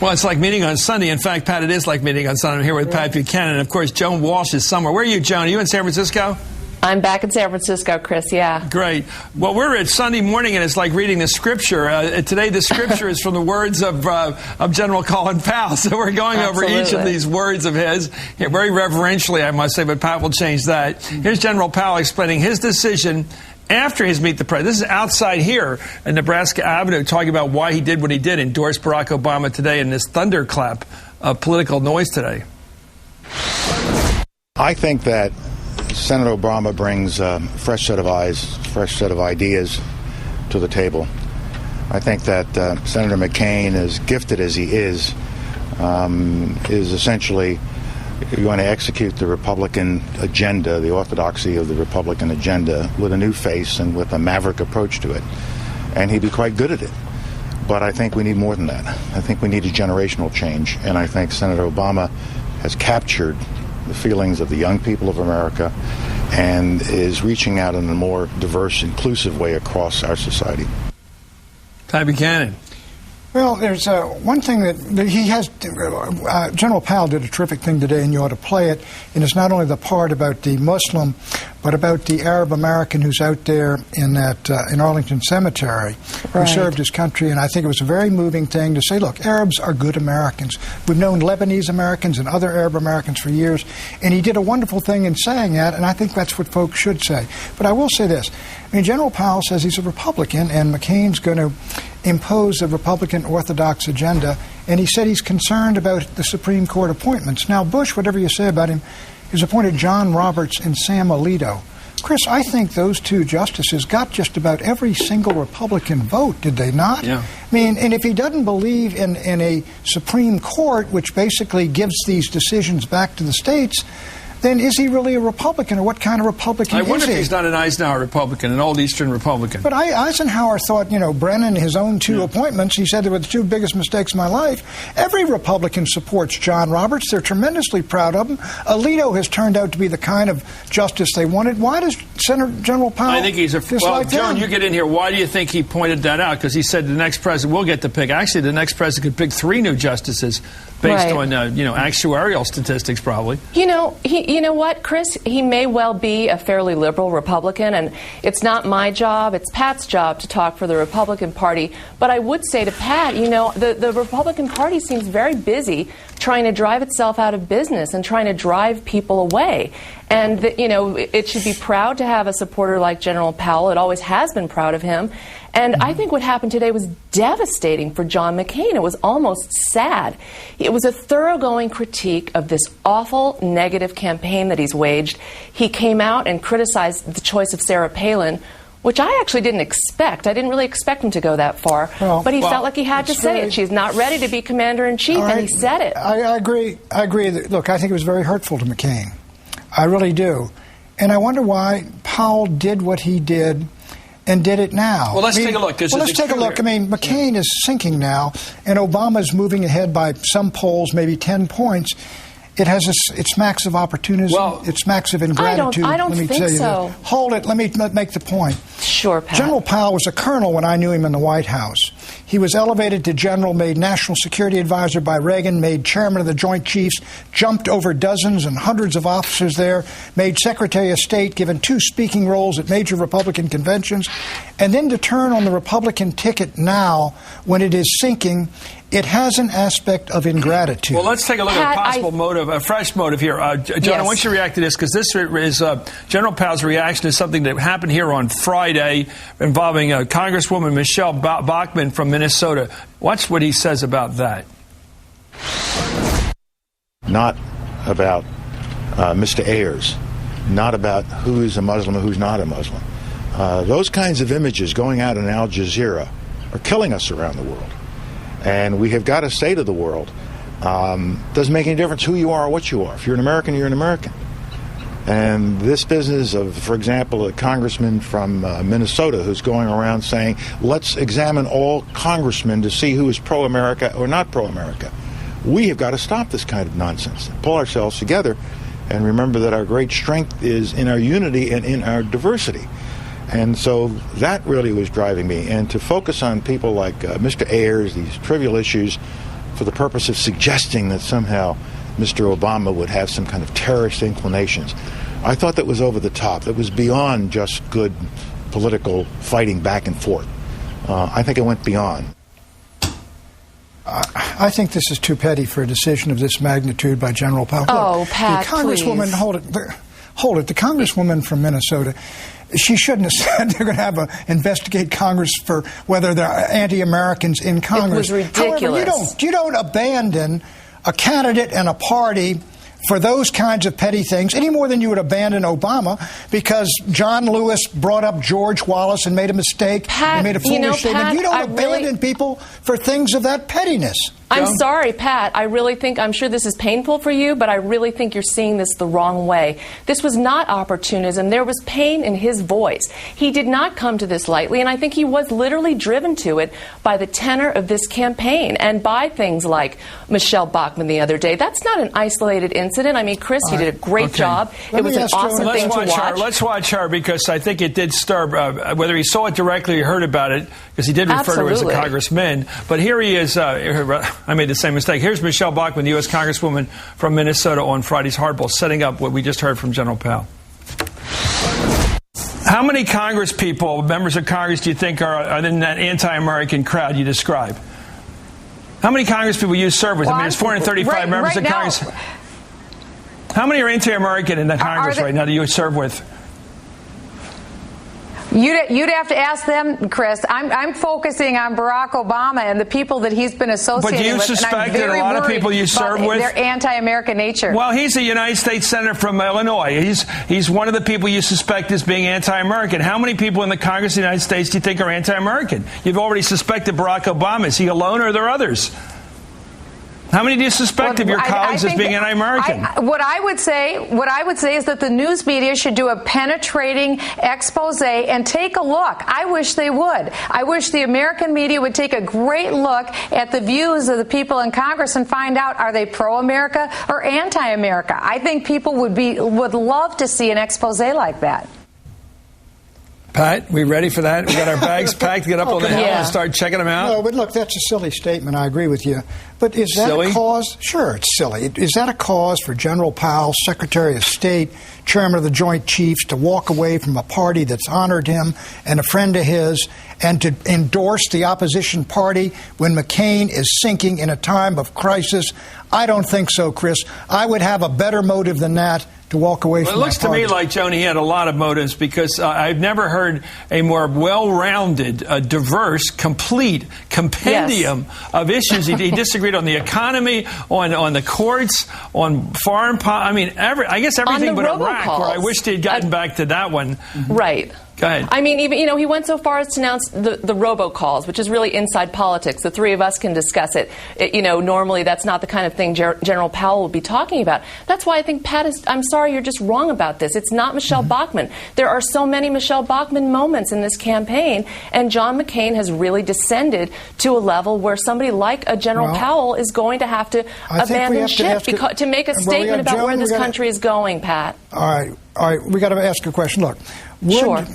Well, it's like meeting on Sunday. In fact, Pat, it is like meeting on Sunday. I'm here with Pat Buchanan. And, of course, Joan Walsh is somewhere. Where are you, Joan? Are you in San Francisco? I'm back in San Francisco, Chris, yeah. Great. Well, we're at Sunday morning, and it's like reading the Scripture. Today, the Scripture is from the words of General Colin Powell. So we're going over each of these words of his, very reverentially, I must say, but Pat will change that. Here's General Powell explaining his decision after his Meet the President. This is outside here in Nebraska Avenue, talking about why he did what he did, endorsed Barack Obama today in this thunderclap of political noise today. I think that Senator Obama brings a fresh set of eyes, fresh set of ideas to the table. I think that Senator McCain, as gifted as he is essentially going to execute the Republican agenda, the orthodoxy of the Republican agenda, with a new face and with a maverick approach to it. And he'd be quite good at it. But I think we need more than that. I think we need a generational change. And I think Senator Obama has captured the feelings of the young people of America and is reaching out in a more diverse, inclusive way across our society. Pat Buchanan. Well, there's one thing that he has. General Powell did a terrific thing today, and you ought to play it. And it's not only the part about the Muslim, but about the Arab American who's out there in that in Arlington Cemetery, who served his country. And I think it was a very moving thing to say, look, Arabs are good Americans. We've known Lebanese Americans and other Arab Americans for years, and he did a wonderful thing in saying that. And I think that's what folks should say. But I will say this: I mean, General Powell says he's a Republican, and McCain's going to impose a Republican Orthodox agenda, and he said he's concerned about the Supreme Court appointments. Now, Bush, whatever you say about him, has appointed John Roberts and Sam Alito. Chris, I think those two justices got just about every single Republican vote, did they not? Yeah. I mean, and if he doesn't believe in a Supreme Court, which basically gives these decisions back to the states, then is he really a Republican, or what kind of Republican is he? I wonder if he's not an Eisenhower Republican, an old Eastern Republican. But Eisenhower thought, Brennan, his own two appointments, he said they were the two biggest mistakes of my life. Every Republican supports John Roberts. They're tremendously proud of him. Alito has turned out to be the kind of justice they wanted. Why does Senator General Powell I think he's John, you get in here. Why do you think he pointed that out? Because he said the next president will get to pick. Actually, the next president could pick 3 new justices based on, actuarial statistics, probably. You know what, Chris? He may well be a fairly liberal Republican, and it's not my job, it's Pat's job to talk for the Republican Party. But I would say to Pat, the Republican Party seems very busy trying to drive itself out of business and trying to drive people away. And, it should be proud to have a supporter like General Powell. It always has been proud of him. And I think what happened today was devastating for John McCain. It was almost sad. It was a thoroughgoing critique of this awful negative campaign that he's waged. He came out and criticized the choice of Sarah Palin, which I actually didn't expect. I didn't really expect him to go that far. But he felt like he had to say it. She's not ready to be commander-in-chief, and he said it. I agree. Look, I think it was very hurtful to McCain. I really do. And I wonder why Powell did what he did and did it now. Well, let's take a look. Let's take a look. I mean, McCain is sinking now, and Obama's moving ahead by some polls, maybe 10 points. It smacks of opportunism. Well, it smacks of ingratitude. I don't think so. Hold it. Let me make the point. Sure, Pat. General Powell was a colonel when I knew him in the White House. He was elevated to general, made national security advisor by Reagan, made chairman of the Joint Chiefs, jumped over dozens and hundreds of officers there, made Secretary of State, given 2 speaking roles at major Republican conventions, and then to turn on the Republican ticket now when it is sinking. It has an aspect of ingratitude. Well, let's take a look at a possible motive, a fresh motive here. John, I want you to react to this, because this is General Powell's reaction to something that happened here on Friday involving Congresswoman Michelle Bachmann from Minnesota. Watch what he says about that. Not about Mr. Ayers, not about who is a Muslim and who's not a Muslim. Those kinds of images going out on Al Jazeera are killing us around the world. And we have got to say to the world, doesn't make any difference who you are or what you are. If you're an American, you're an American. And this business of, for example, a congressman from Minnesota who's going around saying, let's examine all congressmen to see who is pro-America or not pro-America. We have got to stop this kind of nonsense, pull ourselves together, and remember that our great strength is in our unity and in our diversity. And so that really was driving me. And to focus on people like Mr. Ayers, these trivial issues, for the purpose of suggesting that somehow Mr. Obama would have some kind of terrorist inclinations. I thought that was over the top. It was beyond just good political fighting back and forth. I think it went beyond. I think this is too petty for a decision of this magnitude by General Powell. Oh, Pat, the Congresswoman, please. Hold it. The Congresswoman from Minnesota, she shouldn't have said they're going to investigate Congress for whether they're anti-Americans in Congress. It was ridiculous. However, you don't abandon a candidate and a party for those kinds of petty things any more than you would abandon Obama because John Lewis brought up George Wallace and made a mistake and made a foolish statement. Pat, you don't abandon people for things of that pettiness. I'm sorry, Pat. I'm sure this is painful for you, but I really think you're seeing this the wrong way. This was not opportunism. There was pain in his voice. He did not come to this lightly, and I think he was literally driven to it by the tenor of this campaign and by things like Michelle Bachmann the other day. That's not an isolated incident. I mean, Chris, you did a great job. It was an awesome thing to watch. Let's watch her because I think it did stir, whether he saw it directly or heard about it, because he did refer to her as a congressman. But here he is. I made the same mistake. Here's Michelle Bachmann, the U.S. Congresswoman from Minnesota on Friday's Hardball, setting up what we just heard from General Powell. How many Congress people, members of Congress, do you think are in that anti-American crowd you describe? How many Congress people you serve with? I mean, there's 435 members of Congress. How many are anti-American in that Congress right now that you serve with? You'd have to ask them, Chris. I'm focusing on Barack Obama and the people that he's been associating with. But do you suspect that a lot of people you serve with, their anti-American nature? Well, he's a United States Senator from Illinois. He's one of the people you suspect as being anti-American. How many people in the Congress of the United States do you think are anti-American? You've already suspected Barack Obama. Is he alone or are there others? How many do you suspect of your colleagues as being anti-American? What I would say is that the news media should do a penetrating expose and take a look. I wish they would. I wish the American media would take a great look at the views of the people in Congress and find out, are they pro-America or anti-America? I think people would love to see an expose like that. Pat, we ready for that? We got our bags packed to get up on the hill and start checking them out? No, but look, that's a silly statement. I agree with you. But is that a cause? Sure, it's silly. Is that a cause for General Powell, Secretary of State, Chairman of the Joint Chiefs, to walk away from a party that's honored him and a friend of his and to endorse the opposition party when McCain is sinking in a time of crisis? I don't think so, Chris. I would have a better motive than that to walk away from that party. It looks to me like, Joni, had a lot of motives because I've never heard a more well-rounded, diverse, complete compendium of issues. He disagreed on the economy, on the courts, on foreign policy. I mean, I guess everything but Iraq, where I wished he had gotten back to that one. Right. Go ahead. I mean, even, he went so far as to announce the robocalls, which is really inside politics. The three of us can discuss it. Normally that's not the kind of thing General Powell would be talking about. That's why I think, Pat, I'm sorry, you're just wrong about this. It's not Michelle Bachmann. There are so many Michelle Bachmann moments in this campaign, and John McCain has really descended to a level where somebody like a General Powell is going to have to abandon ship to make a statement about where this country is going, Pat. All right. We got to ask a question. Look, would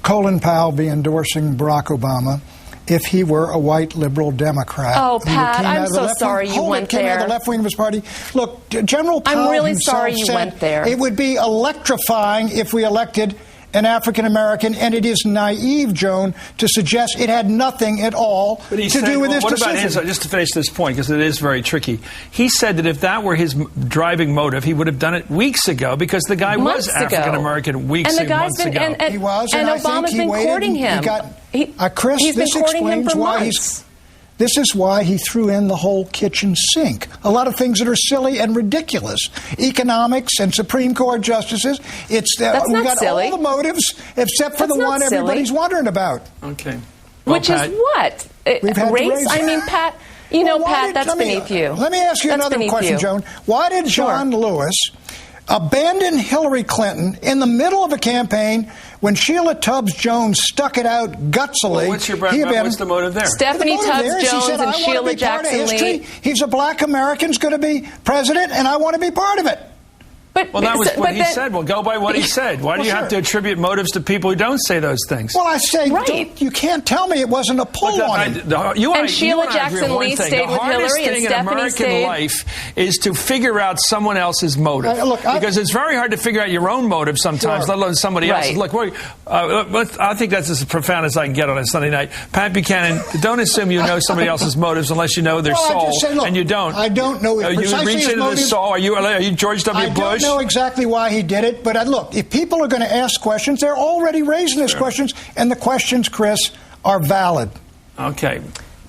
Colin Powell be endorsing Barack Obama if he were a white liberal Democrat? Oh, Pat, I'm so sorry you went there. The left wing of his party. Look, General Powell I'm really sorry you went there. It would be electrifying if we elected an African-American, and it is naive, Joan, to suggest it had nothing at all to do with this decision. Just to finish this point, because it is very tricky, he said that if that were his driving motive, he would have done it weeks ago, because the guy was African-American months ago. He was, and Obama's been courting him. Chris, he's been courting him for months. This is why he threw in the whole kitchen sink. A lot of things that are silly and ridiculous. Economics and Supreme Court justices. We got silly. all the motives except for the one everybody's wondering about. Okay. Well, which is what? Race? I mean, Pat, Pat, that's beneath you. Let me ask you another question, Joan. Why did John Lewis abandon Hillary Clinton in the middle of a campaign when Sheila Tubbs Jones stuck it out gutsily? Well, what's the motive there? Stephanie Tubbs Jones and Sheila Jackson Lee. He's a black American's going to be president, and I want to be part of it. Well, that was what he said. Well, go by what he said. Why do you have to attribute motives to people who don't say those things? Well, I say, you can't tell me it wasn't a pull on him. And Sheila Jackson Lee stayed with Hillary, and Stephanie stayed. The hardest thing in American life is to figure out someone else's motive. Because it's very hard to figure out your own motive sometimes, let alone somebody else's. Look, I think that's as profound as I can get on a Sunday night. Pat Buchanan, don't assume you know somebody else's motives unless you know their soul, and you don't. I don't know precisely you reach into the soul. Are you George W. Bush? I don't know exactly why he did it, but look, if people are going to ask questions, they're already raising those questions, and the questions, Chris, are valid. Okay.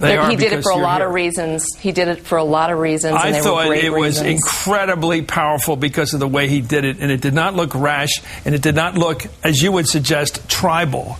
He did it for a lot of reasons. He did it for a lot of reasons. I thought it was incredibly powerful because of the way he did it, and it did not look rash, and it did not look, as you would suggest, tribal.